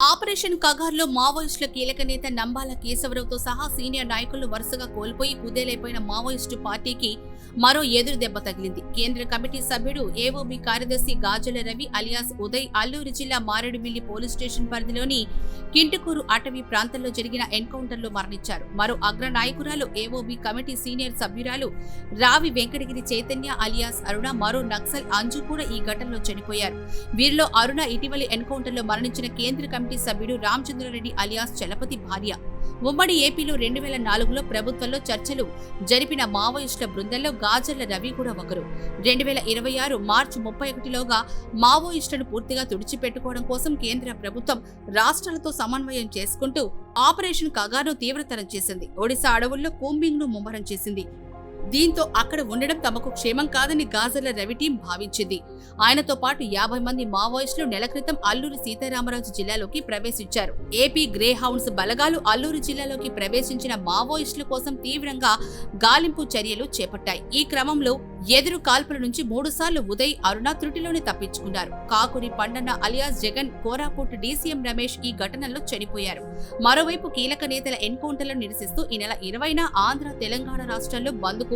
Operation కగార్లో మావోయిస్టుల కీలక నేత నంబాల కేశవరావుతో సహా సీనియర్ నాయకులు వరుసగా కోల్పోయి కుదేలైపోయిన మావోయిస్టు పార్టీకి మరో ఎదురు దెబ్బ తగిలింది. కేంద్ర కమిటీ సభ్యుడు ఏఓబి కార్యదర్శి గాజుల రవి అలియాస్ ఉదయ్ అల్లూరు జిల్లా మారేడుమిల్లి పోలీస్ స్టేషన్ పరిధిలోని కింటుకూరు అటవీ ప్రాంతంలో జరిగిన ఎన్కౌంటర్లో మరణించారు. మరో అగ్ర నాయకురాలు ఏఓబి కమిటీ సీనియర్ సభ్యురాలు రావి వెంకటగిరి చైతన్య అలియాస్ అరుణ, మరో నక్సల్ అంజు కూడా ఈ ఘటనలో చనిపోయారు. వీరిలో అరుణ ఇటీవలి ఎన్కౌంటర్లో మరణించిన కేంద్ర కమిటీ సభ్యుడు రామచంద్రారెడ్డి అలియాస్ చలపతి భార్య. ఉమ్మడి ఏపీలో 2004లో ప్రభుత్వంలో చర్చలు జరిపిన మావోయిస్టుల బృందంలో గాజర్ల రవి కూడా ఒకరు. 2026 మార్చి 31లోగా మావోయిస్టులను పూర్తిగా తుడిచిపెట్టుకోవడం కోసం కేంద్ర ప్రభుత్వం రాష్ట్రాలతో సమన్వయం చేసుకుంటూ ఆపరేషన్ కగార్ను తీవ్రతరం చేసింది. ఒడిశా అడవుల్లో కూంబింగ్ ను ముమ్మరం చేసింది. దీంతో అక్కడ ఉండడం తమకు క్షేమం కాదని గాజర్ల రవి టీం భావించింది. ఆయనతో పాటు 50 మంది మావోయిస్టులు నెల క్రితం అల్లూరి సీతారామరాజు జిల్లాలోకి ప్రవేశించారు. ఏపీ గ్రే హౌండ్స్ బలగాలు అల్లూరు జిల్లాలోకి ప్రవేశించిన మావోయిస్టుల కోసం తీవ్రంగా గాలింపు చర్యలు చేపట్టాయి. ఈ క్రమంలో ఎదురు కాల్పుల నుంచి 3 సార్లు ఉదయ్, అరుణ త్రుటిలోనే తప్పించుకున్నారు. కాకురి పండన్న అలియాస్ జగన్, కోరాపుట్ డీసీఎం రమేష్ ఈ ఘటనలో చనిపోయారు. మరోవైపు కీలక నేతల ఎన్కౌంటర్లను నిరసిస్తూ ఈ నెల 20న ఆంధ్ర, తెలంగాణ రాష్ట్రాల్లో బంద్కు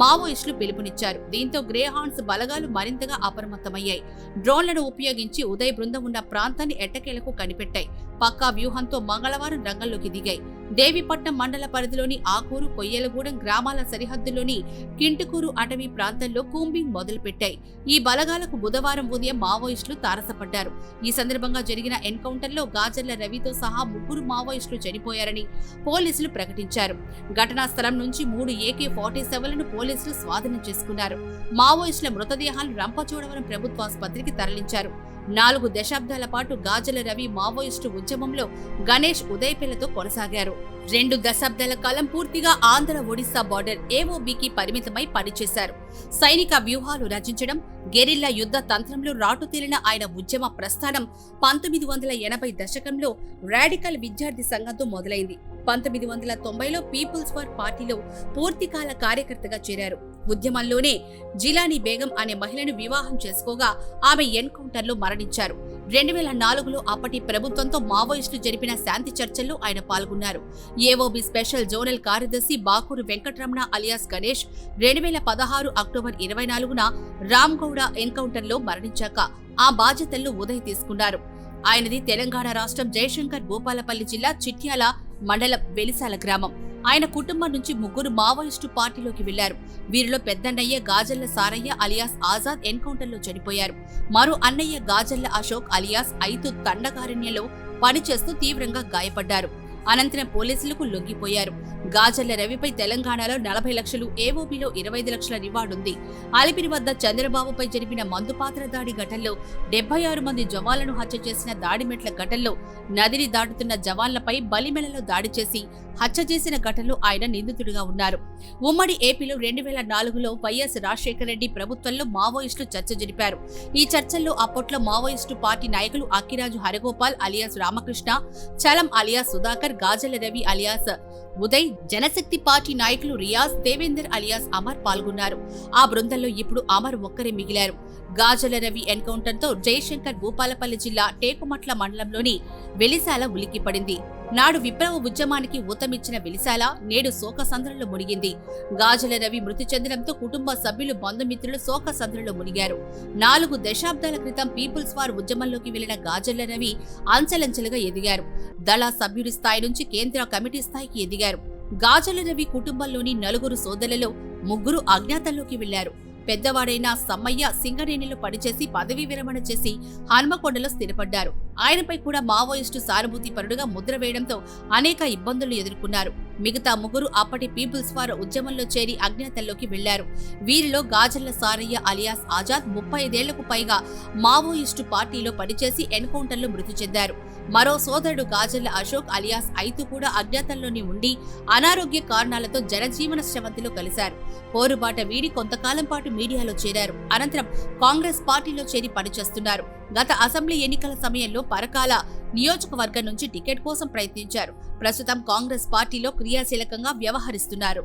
మావోయిస్టులు పిలుపునిచ్చారు. దీంతో గ్రే హౌండ్స్ బలగాలు మరింతగా అప్రమత్తమయ్యాయి. డ్రోన్లను ఉపయోగించి ఉదయ్ బృందం ఉన్న ప్రాంతాన్ని ఎట్టకేలకు కనిపెట్టాయి. పక్కా వ్యూహంతో మంగళవారం రంగంలోకి దిగాయి. దేవిపట్నం మండల పరిధిలోని ఆకూరు, కొయ్యలగూడెం గ్రామాల సరిహద్దులోని కింటుకూరు అటవీ ప్రాంతంలో కూంబింగ్ మొదలుపెట్టాయి. ఈ బలగాలకు బుధవారం ఉదయం మావోయిస్టులు తారసపడ్డారు. ఈ సందర్భంగా జరిగిన ఎన్కౌంటర్లో గాజర్ల రవితో సహా 3 మావోయిస్టులు చనిపోయారని పోలీసులు ప్రకటించారు. ఘటనా స్థలం నుంచి 3 AK-47లను పోలీసులు స్వాధీనం చేసుకున్నారు. మావోయిస్టుల మృతదేహాలను రంపచోడవరం ప్రభుత్వాసుపత్రికి తరలించారు. 4 దశాబ్దాల పాటు గాజల రవి మావోయిస్టు ఉద్యమంలో గణేష్, ఉదయ్ పిల్లతో కొనసాగారు. 2 దశాబ్దాల కాలం పూర్తిగా ఆంధ్ర, ఒడిశా బార్డర్ ఏఓబికి పరిమితమై పనిచేశారు. సైనిక వ్యూహాలు రచించడం, గెరిల్లా యుద్ధ తంత్రంలో రాటుతేలిన ఆయన ఉద్యమ ప్రస్థానం 1980 దశకంలో రాడికల్ విద్యార్థి సంఘంతో మొదలైంది. 1990లో పీపుల్స్ ఫర్ పార్టీలో పూర్తికాల కార్యకర్తగా చేరారు. ఉద్యమంలోనే జిలానీ బేగం అనే మహిళను వివాహం చేసుకోగా ఆమె ఎన్కౌంటర్లో మరణించారు. 2004లో అప్పటి ప్రభుత్వంతో మావోయిస్టులు జరిపిన శాంతి చర్చల్లో ఆయన పాల్గొన్నారు. ఏఓబి స్పెషల్ జోనల్ కార్యదర్శి బాకూరు వెంకటరమణ అలియాస్ గణేష్ 2016 అక్టోబర్ 24న రామ్గౌడ ఎన్కౌంటర్లో మరణించాక ఆ బాధ్యతలను ఉదయ్ తీసుకున్నారు. ఆయనది తెలంగాణ రాష్ట్రం జయశంకర్ భూపాలపల్లి జిల్లా చిట్యాల మండలం వెలిసాల గ్రామం. ఆయన కుటుంబం నుంచి 3 మావోయిస్టు పార్టీలోకి వెళ్లారు. వీరిలో పెద్దన్నయ్య గాజల్ల సారయ్య అలియాస్ ఆజాద్ ఎన్కౌంటర్లో చనిపోయారు. మరో అన్నయ్య గాజల్ల అశోక్ అలియాస్ ఐతు తండకారణ్యంలో పనిచేస్తూ తీవ్రంగా గాయపడ్డారు. అనంతరం పోలీసులకు లొంగిపోయారు. గాజల్ల రవిపై తెలంగాణలో 40 లక్షలు, ఏఓబిలో 25 లక్షల రివార్డుంది. అలిపిరి వద్ద చంద్రబాబుపై జరిపిన మందుపాత్ర దాడి ఘటనలో 76 మంది జవాన్లను హత్య చేసిన దాడిమెట్ల ఘటనలో నదిని దాటుతున్న జవాన్లపై బలిమెలలో దాడి చేసి హత్య చేసిన ఘటనలో ఆయన నిందితుడిగా ఉన్నారు. ఉమ్మడి ఏపీలో 2004లో వైఎస్ రాజశేఖర రెడ్డి ప్రభుత్వంలో మావోయిస్టులు చర్చ జరిపారు. ఈ చర్చల్లో అప్పట్లో మావోయిస్టు పార్టీ నాయకులు Akkiraju Haragopal alias Ramakrishna, Chalam alias Sudhakar, Gajala Ravi alias Uday, Janashakti party నాయకులు రియాజ్, దేవేందర్ అలియాస్ అమర్ పాల్గొన్నారు. ఆ బృందంలో ఇప్పుడు అమర్ ఒక్కరే మిగిలారు. గాజల రవి ఎన్కౌంటర్తో జయశంకర్ భూపాలపల్లి జిల్లా టేకుమట్ల మండలంలోని వెలిసాల ఉలిక్కిపడింది. నాడు విప్లవ ఉద్యమానికి ఊతమిచ్చిన వెలిసాల నేడు శోకసంద్రంలో మునిగింది. గాజల రవి మృతి చెందడంతో కుటుంబ సభ్యులు, బంధుమిత్రులు శోకసంద్రంలో మునిగారు. 4 దశాబ్దాల క్రితం పీపుల్స్ వార్ ఉద్యమంలోకి వెళ్లిన గాజల రవి అంచెలంచెలుగా ఎదిగారు. దళ సభ్యుడి స్థాయి నుంచి కేంద్ర కమిటీ స్థాయికి ఎదిగారు. గాజల రవి కుటుంబంలోని 4 సోదరులలో 3 అజ్ఞాతంలోకి వెళ్లారు. పెద్దవాడైన సమ్మయ్య సింగరేణిలో పనిచేసి పదవీ విరమణ చేసి హన్మకొండలో స్థిరపడ్డారు. ఆయనపై కూడా మావోయిస్టు సానుభూతి పరుడుగా ముద్ర వేయడంతో అనేక ఇబ్బందులు ఎదుర్కొన్నారు. మిగతా 3 అప్పటి పీపుల్స్ వార్ ఉద్యమంలో చేరి అజ్ఞాతంలోకి వెళ్లారు. వీరిలో గాజల్ల సారయ్య అలియాస్ ఆజాద్ 35 ఏళ్లకు పైగా మావోయిస్టు పార్టీలో పనిచేసి ఎన్కౌంటర్లో మృతి చెందారు. మరో సోదరుడు గాజల్ల అశోక్ అలియాస్ ఐతు కూడా అజ్ఞాతంలోనే ఉండి అనారోగ్య కారణాలతో జనజీవన శ్రవంతిలో కలిశారు. పోరుబాట వీడి కొంతకాలం పాటు మీడియాలో చేరారు. అనంతరం కాంగ్రెస్ పార్టీలో చేరి పనిచేస్తున్నారు. గత అసెంబ్లీ ఎన్నికల సమయంలో పరకాల నియోజకవర్గం నుంచి టికెట్ కోసం ప్రయత్నించారు. ప్రస్తుతం కాంగ్రెస్ పార్టీలో క్రియాశీలకంగా వ్యవహరిస్తున్నారు.